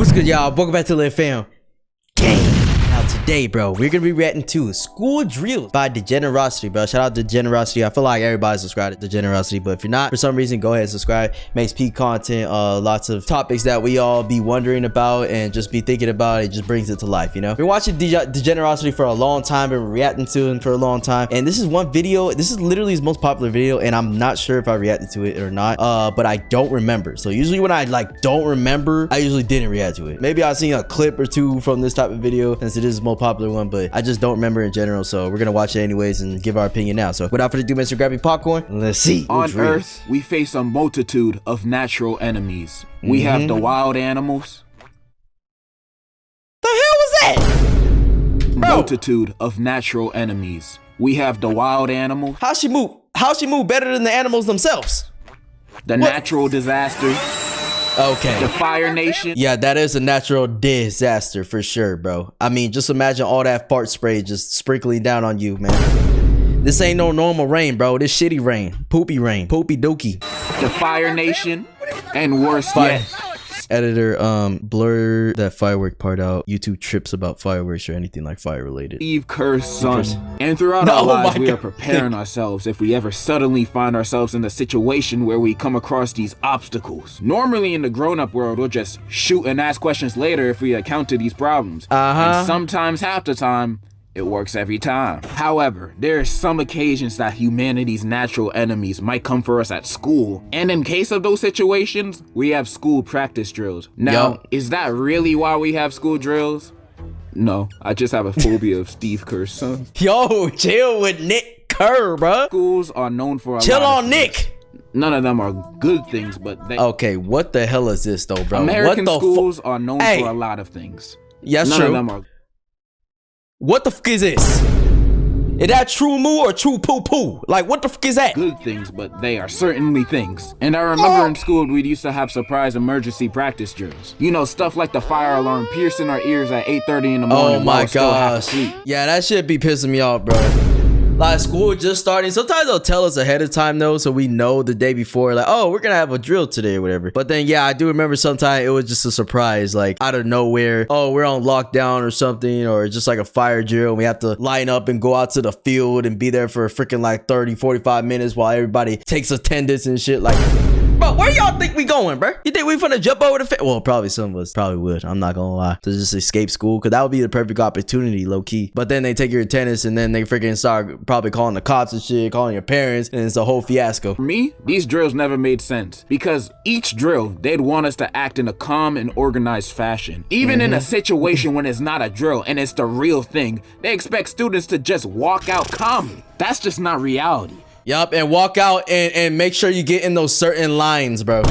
What's good, y'all? Welcome back to Live Fam. Gang. Now today, bro, we're gonna be reacting to School Drills by Degenerosity, bro. Shout out to Degenerosity. I feel like everybody's subscribed to Degenerosity, but if you're not, for some reason, go ahead and subscribe. Makes peak content, lots of topics that we all be wondering about and just be thinking about. It just brings it to life, you know. Been watching Degenerosity for a long time, been reacting to him for a long time, and this is one video. This is literally his most popular video, and I'm not sure if I reacted to it or not. But I don't remember. So usually when I don't remember, I usually didn't react to it. Maybe I've seen a clip or two from this type of video since it is the most popular one, but I just don't remember in general. So we're gonna watch it anyways and give our opinion now. So without further ado, Mr. Grab your popcorn. Let's see. On Earth, we face a multitude of natural enemies. We have the wild animals. The hell was that? Bro. Multitude of natural enemies. We have the wild animals. How she move? How she move better than the animals themselves? The natural disasters. Okay. The Fire Nation. Yeah, that is a natural disaster for sure, bro. I mean, just imagine all that fart spray just sprinkling down on you, man. This ain't no normal rain, bro. This shitty rain. Poopy rain. Poopy dookie. The Fire Nation. And worse yet. Editor, blur that firework part out. YouTube trips about fireworks or anything like fire related. Steve Kerr's son. And throughout our lives, we are preparing ourselves if we ever suddenly find ourselves in a situation where we come across these obstacles. Normally in the grown-up world, we'll just shoot and ask questions later if we encounter these problems. And sometimes, half the time, it works every time. However, there are some occasions that humanity's natural enemies might come for us at school. And in case of those situations, we have school practice drills. Now, is that really why we have school drills? No, I just have a phobia of Steve Kerr's son. Yo, chill with Nick Kerr, bro. Schools are known for a chill lot on Nick. None of them are good things, but they... Okay, what the hell is this though, bro? American schools are known for a lot of things. Yeah, None of them are... What the fuck is this? Is that true moo or true poo poo? Like, what the fuck is that? Good things, but they are certainly things. And I remember in school, we used to have surprise emergency practice drills. You know, stuff like the fire alarm piercing our ears at 8:30 in the morning. Oh my gosh. Yeah, that shit be pissing me off, bro. Like, school just starting. Sometimes they'll tell us ahead of time though, so we know the day before, like, oh, we're gonna have a drill today or whatever. But then yeah, I do remember sometimes it was just a surprise, like out of nowhere. Oh, we're on lockdown or something, or just like a fire drill and we have to line up and go out to the field and be there for freaking like 30-45 minutes while everybody takes attendance and shit. Like, bro, where y'all think we going, bro? You think we finna jump over the fence? Well, probably some of us probably would. I'm not gonna lie. To just escape school, because that would be the perfect opportunity, low key. But then they take your attendance and then they freaking start probably calling the cops and shit, calling your parents, and it's a whole fiasco. For me, these drills never made sense, because each drill, they'd want us to act in a calm and organized fashion. Even in a situation when it's not a drill and it's the real thing, they expect students to just walk out calmly. That's just not reality. Yup, and walk out and make sure you get in those certain lines, bro.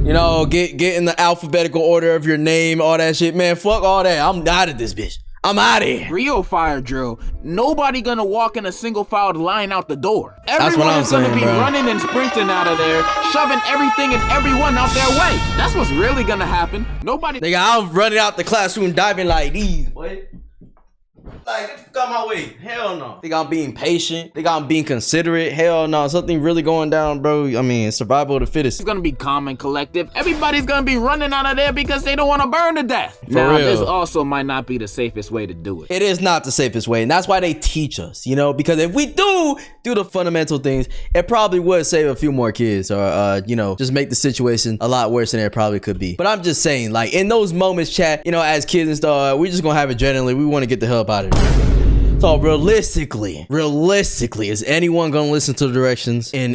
You know, get in the alphabetical order of your name, all that shit. Man, fuck all that. I'm out of this bitch. I'm out of here. Real fire drill, nobody gonna walk in a single filed line out the door. That's what I'm saying, gonna be bro. running and sprinting out of there, shoving everything and everyone out their way. That's what's really gonna happen. Nobody... Nigga, I'm running out the classroom diving like these, boy. Like, get the fuck out my way. Hell no. Think I'm being patient? Think I'm being considerate? Hell no. Something really going down, bro. I mean, survival of the fittest. It's gonna be calm and collective. Everybody's gonna be running out of there because they don't want to burn to death. For now, real. This also might not be the safest way to do it. It is not the safest way, and that's why they teach us, you know, because if we do the fundamental things, it probably would save a few more kids, or you know, just make the situation a lot worse than it probably could be. But I'm just saying, like, in those moments, chat, you know, as kids and stuff, we just gonna have adrenaline. We want to get the hell up out of here. So realistically, is anyone gonna listen to the directions in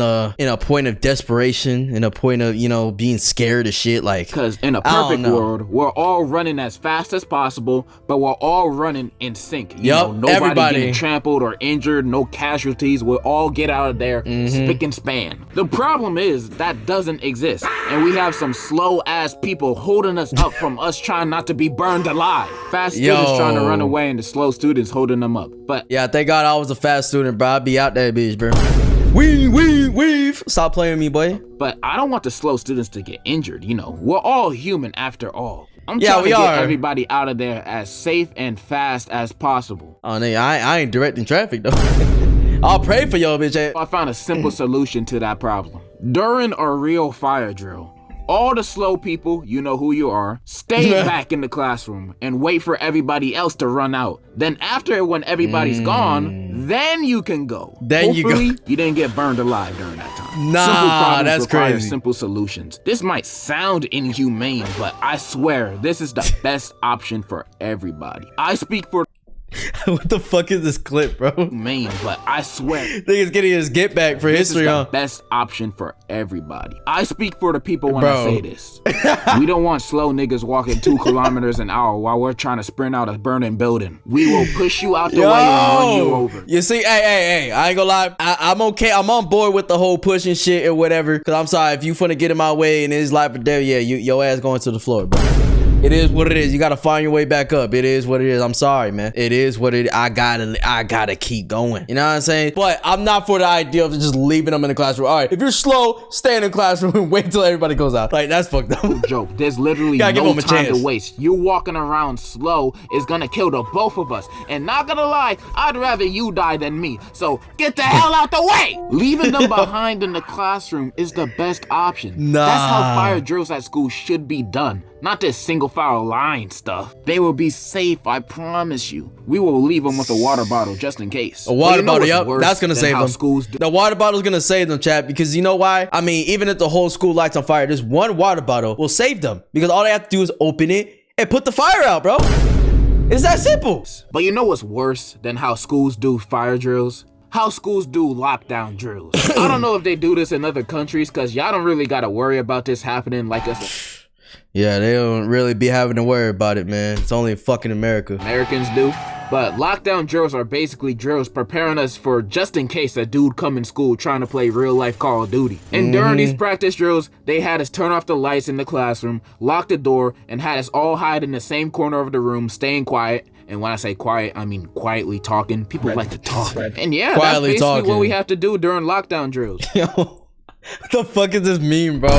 a point of desperation, in a point of, you know, being scared of shit? Like, because in a perfect world, we're all running as fast as possible, but we're all running in sync. You know, nobody getting trampled or injured, no casualties. We'll all get out of there spick and span. The problem is that doesn't exist, and we have some slow ass people holding us up from us trying not to be burned alive. Fast students trying to run away, and the slow students holding them up. But yeah, thank God I was a fast student, bro. I'd be out that bitch, bro. Weave. Stop playing with me, boy. But I don't want the slow students to get injured. You know, we're all human after all. I'm trying to get everybody out of there as safe and fast as possible. Oh, nigga, I ain't directing traffic though. I'll pray for y'all, bitch. I found a simple solution to that problem. During a real fire drill, All the slow people, you know who you are, stay back in the classroom and wait for everybody else to run out. Then after, when everybody's gone, then you can go. Then Hopefully, you didn't get burned alive during that time. Nah, simple problems that's require crazy. simple solutions. This might sound inhumane, but I swear this is the best option for everybody. I speak for What the fuck is this clip, bro? Maine, but I swear Nigga's getting his get back for this history, is huh? the best option for everybody. I speak for the people when Bro. I say this. We don't want slow niggas walking 2 kilometers an hour while we're trying to sprint out a burning building. We will push you out the way and run you over. You see, hey, I ain't gonna lie. I'm okay. I'm on board with the whole pushing shit or whatever. Cause I'm sorry, if you finna get in my way and it's life or death, yeah, your ass going to the floor, bro. It is what it is. You gotta find your way back up. It is what it is. I'm sorry, man. It is what it is. I gotta keep going. You know what I'm saying? But I'm not for the idea of just leaving them in the classroom. All right, if you're slow, stay in the classroom and wait till everybody goes out. Like, that's fucked up. Joke. There's literally Gotta give no him a time chance. to waste. You walking around slow is gonna kill the both of us. And not gonna lie, I'd rather you die than me. So get the hell out the way. Leaving them behind in the classroom is the best option. Nah. That's how fire drills at school should be done. Not this single file line stuff. They will be safe, I promise you. We will leave them with a water bottle just in case. A water bottle, yep. yep. That's gonna save them. Schools do. The water bottle's gonna save them, chat, because you know why? I mean, even if the whole school lights on fire, this one water bottle will save them because all they have to do is open it and put the fire out, bro. It's that simple. But you know what's worse than how schools do fire drills? How schools do lockdown drills. I don't know if they do this in other countries because y'all don't really gotta worry about this happening like us Yeah, they don't really be having to worry about it, man. It's only in fucking America. Americans do. But lockdown drills are basically drills preparing us for just in case a dude come in school trying to play real life Call of Duty. And during these practice drills, they had us turn off the lights in the classroom, lock the door, and had us all hide in the same corner of the room, staying quiet. And when I say quiet, I mean quietly talking. People like to talk. And yeah, Quietly that's basically talking. what we have to do during lockdown drills. Yo, what the fuck is this meme, bro?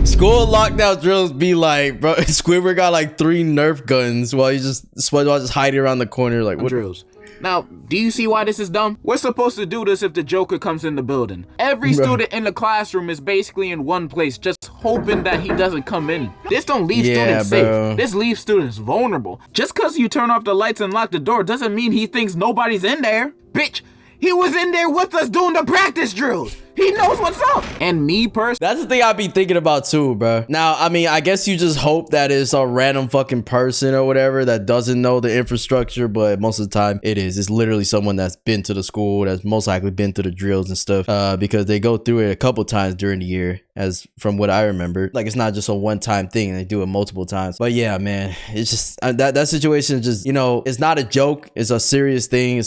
School lockdown drills be like, bro, Squidward got like 3 Nerf guns while you just SpongeBob just hiding around the corner like what? Drills. Now, do you see why this is dumb? We're supposed to do this if the Joker comes in the building. Every student in the classroom is basically in one place, just hoping that he doesn't come in. This don't leave students bro. safe. This leaves students vulnerable. Just because you turn off the lights and lock the door doesn't mean he thinks nobody's in there. Bitch, he was in there with us doing the practice drills. He knows what's up. And me personally, That's the thing I be thinking about too, bro. Now, I mean, I guess you just hope that it's a random fucking person or whatever that doesn't know the infrastructure, but most of the time it is. It's literally someone that's been to the school, that's most likely been through the drills and stuff, because they go through it a couple times during the year, as from what I remember. Like, it's not just a one-time thing. They do it multiple times. But yeah, man, it's just, that situation is just, you know, it's not a joke. It's a serious thing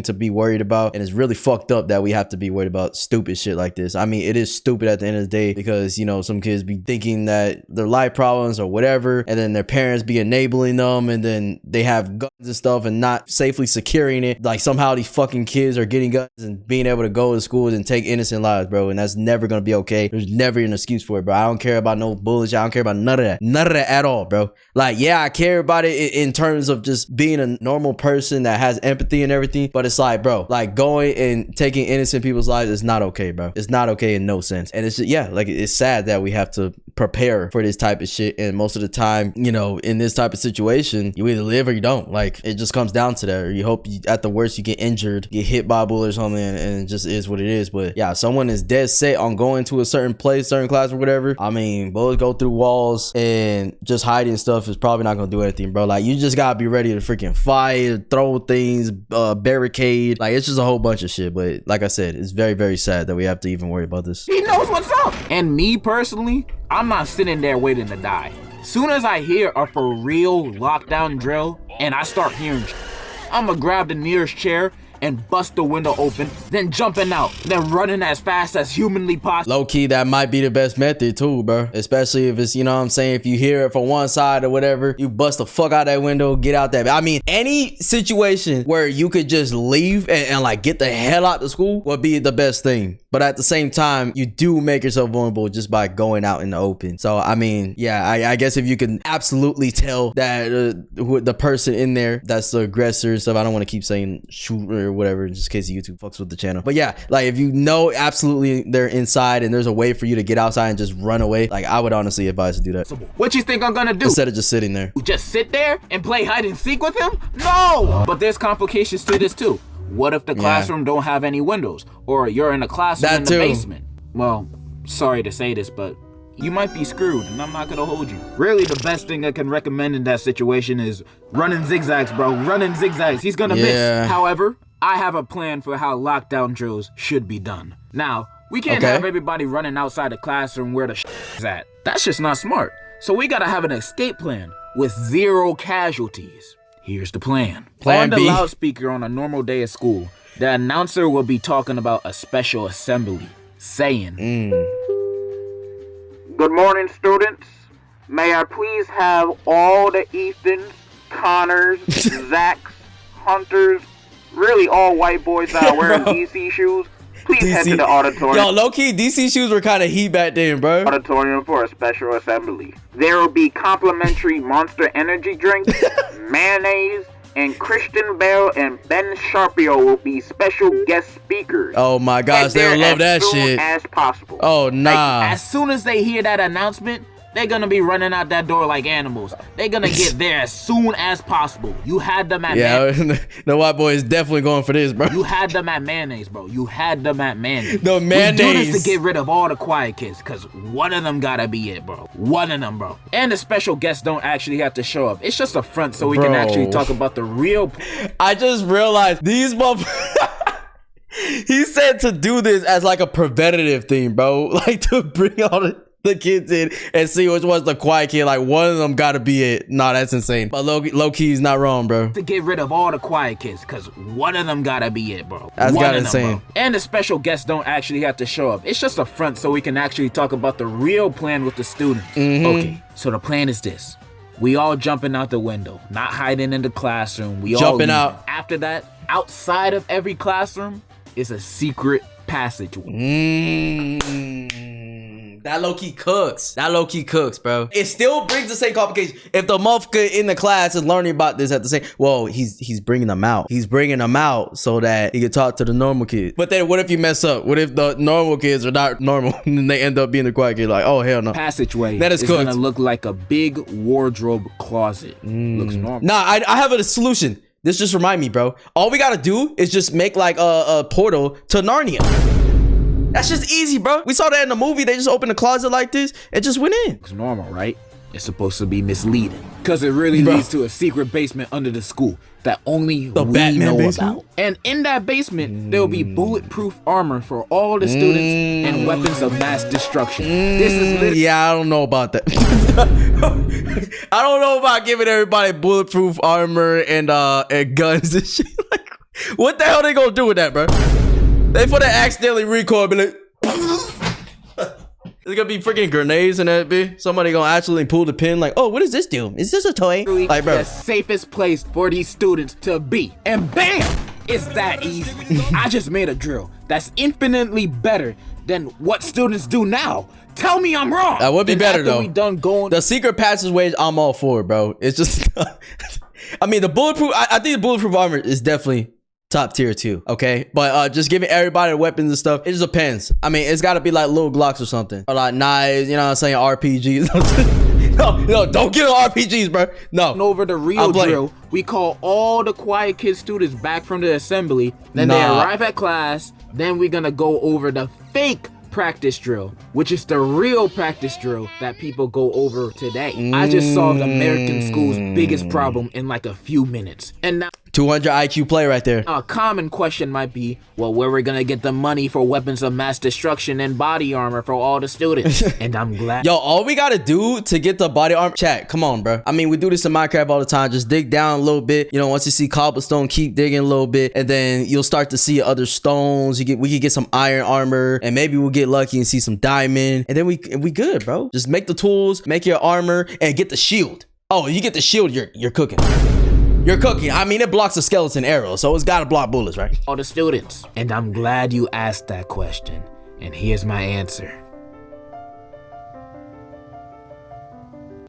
to be worried about. And it's really fucked up that we have to be worried about stupid shit like this. I mean, it is stupid at the end of the day because, you know, some kids be thinking that their life problems or whatever, and then their parents be enabling them, and then they have guns and stuff and not safely securing it. Like, somehow these fucking kids are getting guns and being able to go to schools and take innocent lives, bro. And that's never gonna be okay. There's never an excuse for it, bro. I don't care about no bullshit. I don't care about none of that. None of that at all, bro. Like, yeah, I care about it in terms of just being a normal person that has empathy and everything, but it's like, bro, like going and taking innocent people's lives is not okay, bro. It's not okay in no sense. And it's just, yeah, like, it's sad that we have to prepare for this type of shit, and most of the time, you know, in this type of situation, you either live or you don't. Like, it just comes down to that, or you hope at the worst you get injured, get hit by a bullet or something, and it just is what it is. But yeah, someone is dead set on going to a certain place, certain class or whatever. I mean, bullets go through walls, and just hiding stuff is probably not gonna do anything, bro. Like, you just gotta be ready to freaking fight, throw things, barricade. Like, it's just a whole bunch of shit. But like I said, it's very, very sad that we have to even worry about this. he knows what's up. And me personally, I'm not sitting there waiting to die. Soon as I hear a for real lockdown drill and I start hearing, I'ma grab the nearest chair and bust the window open, then jumping out, then running as fast as humanly possible. Low-key, that might be the best method too, bro. Especially if it's, you know what I'm saying, if you hear it from one side or whatever, you bust the fuck out that window, get out that. I mean, any situation where you could just leave and like get the hell out of school would be the best thing. But at the same time, you do make yourself vulnerable just by going out in the open. So, I mean, yeah, I guess if you can absolutely tell that the person in there that's the aggressor and stuff, I don't want to keep saying shooter or whatever, just in case YouTube fucks with the channel. But yeah, like if you know absolutely they're inside and there's a way for you to get outside and just run away, like I would honestly advise to do that. What you think I'm gonna do? Instead of just sitting there. Just sit there and play hide and seek with him? No! But there's complications to this too. What if the classroom don't have any windows? Or you're in a classroom in the basement? Well, sorry to say this, but you might be screwed, and I'm not gonna hold you. Really, the best thing I can recommend in that situation is running zigzags, bro. Running zigzags. He's gonna miss. However, I have a plan for how lockdown drills should be done. Now, we can't have everybody running outside the classroom where the is at. That's just not smart. So we gotta have an escape plan with 0 casualties. Here's the plan. On the loudspeaker on a normal day at school, the announcer will be talking about a special assembly, saying, Good morning, students. May I please have all the Ethans, Connors, Zachs, Hunters, really all white boys that are wearing DC shoes, please head to the auditorium. Yo, low-key, DC shoes were kind of heat back then, bro. Auditorium for a special assembly. There will be complimentary Monster Energy drinks, mayonnaise, and Christian Bale and Ben Sharpio will be special guest speakers. Oh my gosh, they'll love that shit. As possible. Oh nah. Like, as soon as they hear that announcement, they're gonna be running out that door like animals. They're gonna get there as soon as possible. You had them at the white boy is definitely going for this, bro. You had them at mayonnaise, bro. You had them at mayonnaise. The mayonnaise. We do this to get rid of all the quiet kids, because one of them gotta be it, bro. One of them, bro. And the special guests don't actually have to show up. It's just a front so we can actually talk about the real. I just realized these motherfuckers. He said to do this as like a preventative thing, bro. Like to bring all the kids in and see which one's the quiet kid. Like one of them gotta be it. Nah, that's insane. But low key is not wrong, bro. To get rid of all the quiet kids, because one of them gotta be it, bro. That's got insane. And the special guests don't actually have to show up. It's just a front so we can actually talk about the real plan with the students. Okay, so the plan is this. We all jumping out the window, not hiding in the classroom. We all jumping out. After that, outside of every classroom is a secret passageway. That low-key cooks. That low-key cooks, bro. It still brings the same complication. If the motherfucker in the class is learning about this at the same, well, he's bringing them out. He's bringing them out so that he can talk to the normal kids. But then what if you mess up? What if the normal kids are not normal and they end up being the quiet kid? Like, oh, hell no. Passageway that is gonna look like a big wardrobe closet. Looks normal. Nah, I have a solution. This just remind me, bro. All we gotta do is just make like a portal to Narnia. That's just easy, bro. We saw that in the movie. They just opened a closet like this and just went in. It's normal, right? It's supposed to be misleading because it really leads to a secret basement under the school that only we know about. And in that basement, there will be bulletproof armor for all the students and weapons of mass destruction. This is literally... Yeah, I don't know about that. I don't know about giving everybody bulletproof armor and guns and shit. Like, what the hell they gonna do with that, bro? They for that accidentally recoil, be like, there's gonna be freaking grenades in that bitch. Somebody gonna actually pull the pin, like, oh, what does this do? Is this a toy? Like, bro, the safest place for these students to be, and bam, it's that easy. I just made a drill that's infinitely better than what students do now. Tell me I'm wrong. That would be better though. We done going the secret passageways, I'm all for, bro. It's just, I mean, the bulletproof. I think the bulletproof armor is definitely top tier too, okay? But just giving everybody weapons and stuff, it just depends. I mean, it's gotta be like little Glocks or something. Or like knives, you know what I'm saying? RPGs. No, don't get on RPGs, bro. No. Over the real drill, we call all the quiet kid students back from the assembly. Then they arrive at class. Then we're gonna go over the fake practice drill, which is the real practice drill that people go over today. I just solved American school's biggest problem in like a few minutes. And now 200 IQ play right there. A common question might be, well, where we're gonna get the money for weapons of mass destruction and body armor for all the students? And I'm glad. Yo, all we gotta do to get the body armor, chat, come on, bro. I mean, we do this in Minecraft all the time. Just dig down a little bit. You know, once you see cobblestone, keep digging a little bit, and then you'll start to see other stones. We could get some iron armor, and maybe we'll get lucky and see some diamond, and then we good, bro. Just make the tools, make your armor, and get the shield. Oh, you get the shield, you're cooking. You're cooking. I mean, it blocks a skeleton arrow, so it's gotta block bullets, right? All the students. And I'm glad you asked that question. And here's my answer.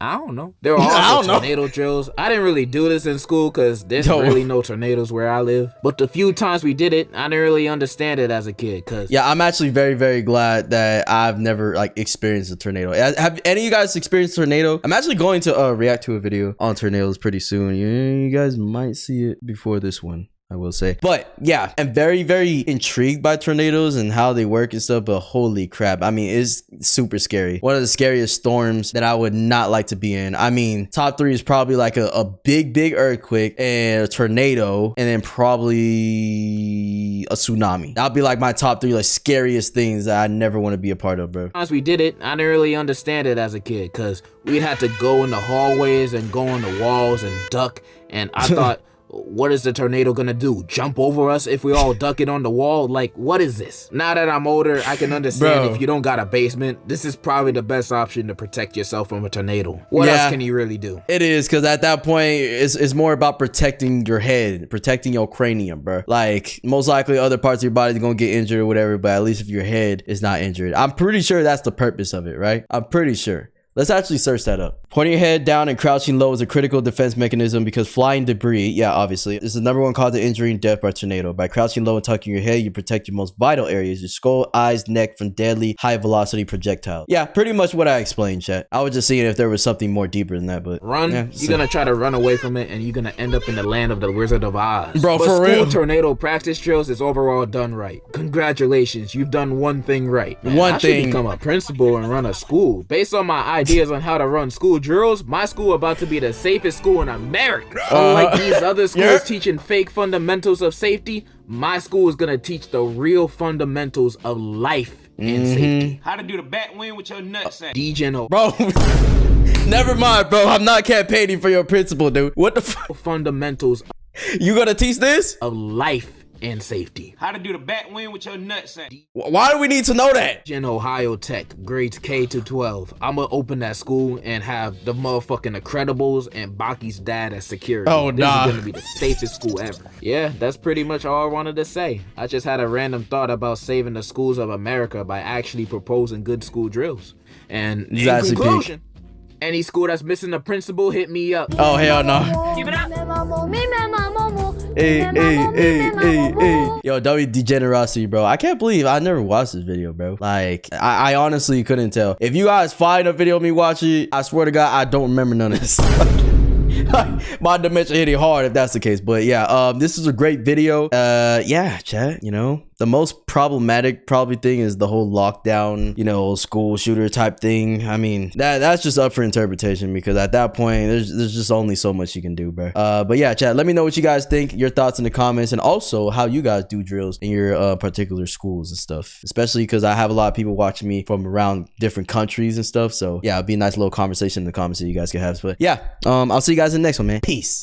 I don't know. There are also tornado drills. I didn't really do this in school because there's really no tornadoes where I live. But the few times we did it, I didn't really understand it as a kid. Cause yeah, I'm actually very, very glad that I've never like experienced a tornado. Have any of you guys experienced a tornado? I'm actually going to react to a video on tornadoes pretty soon. You guys might see it before this one, I will say. But yeah, I'm very, very intrigued by tornadoes and how they work and stuff, but holy crap. I mean, it's super scary. One of the scariest storms that I would not like to be in. I mean, top 3 is probably like a big earthquake and a tornado, and then probably a tsunami. That'll be like my top 3 like scariest things that I never want to be a part of, bro. As we did it, I didn't really understand it as a kid because we'd have to go in the hallways and go on the walls and duck, and I thought, what is the tornado gonna do? Jump over us if we all duck it on the wall? Like, what is this? Now that I'm older, I can understand if you don't got a basement, this is probably the best option to protect yourself from a tornado. What else can you really do? It is, because at that point, it's more about protecting your head, protecting your cranium, bro. Like, most likely other parts of your body are gonna get injured or whatever, but at least if your head is not injured. I'm pretty sure that's the purpose of it, right? I'm pretty sure. Let's actually search that up. Pointing your head down and crouching low is a critical defense mechanism because flying debris, yeah, obviously, is the #1 cause of injury and death by tornado. By crouching low and tucking your head, you protect your most vital areas, your skull, eyes, neck, from deadly high velocity projectiles. Yeah, pretty much what I explained, chat. I was just seeing if there was something more deeper than that, but run. Yeah, you're gonna try to run away from it, and you're gonna end up in the land of the Wizard of Oz. Bro, but for real. Tornado practice drills is overall done right. Congratulations, you've done one thing right. Man, I should become a principal and run a school. Based on my ideas on how to run school drills, my school about to be the safest school in America. Unlike these other schools teaching fake fundamentals of safety, my school is gonna teach the real fundamentals of life and safety. How to do the bat wing with your nuts at. Degen, bro. Never mind, bro. I'm not campaigning for your principal, dude. What the fuck? Fundamentals. You gonna teach this? Of life and safety. How to do the bat wing with your nuts at. Why do we need to know that? In Ohio Tech, grades K to 12. I'm gonna open that school and have the motherfucking Incredibles and Baki's dad as security. Oh, this is gonna be the safest school ever. Yeah, that's pretty much all I wanted to say. I just had a random thought about saving the schools of America by actually proposing good school drills. And in conclusion, any school that's missing a principal, hit me up. Oh, hell no. Give it up. Hey. Yo, degenerosity, bro. I can't believe I never watched this video, bro. Like, I honestly couldn't tell. If you guys find a video of me watching it, I swear to God, I don't remember none of this. My dementia hit it hard if that's the case. But yeah, this is a great video. Yeah, chat, you know, the most problematic probably thing is the whole lockdown, you know, school shooter type thing. I mean, that's just up for interpretation because at that point, there's just only so much you can do, bro. But yeah, chat, let me know what you guys think, your thoughts in the comments, and also how you guys do drills in your particular schools and stuff, especially because I have a lot of people watching me from around different countries and stuff. So yeah, it'd be a nice little conversation in the comments that you guys can have. But yeah, I'll see you guys in the next one, man. Peace.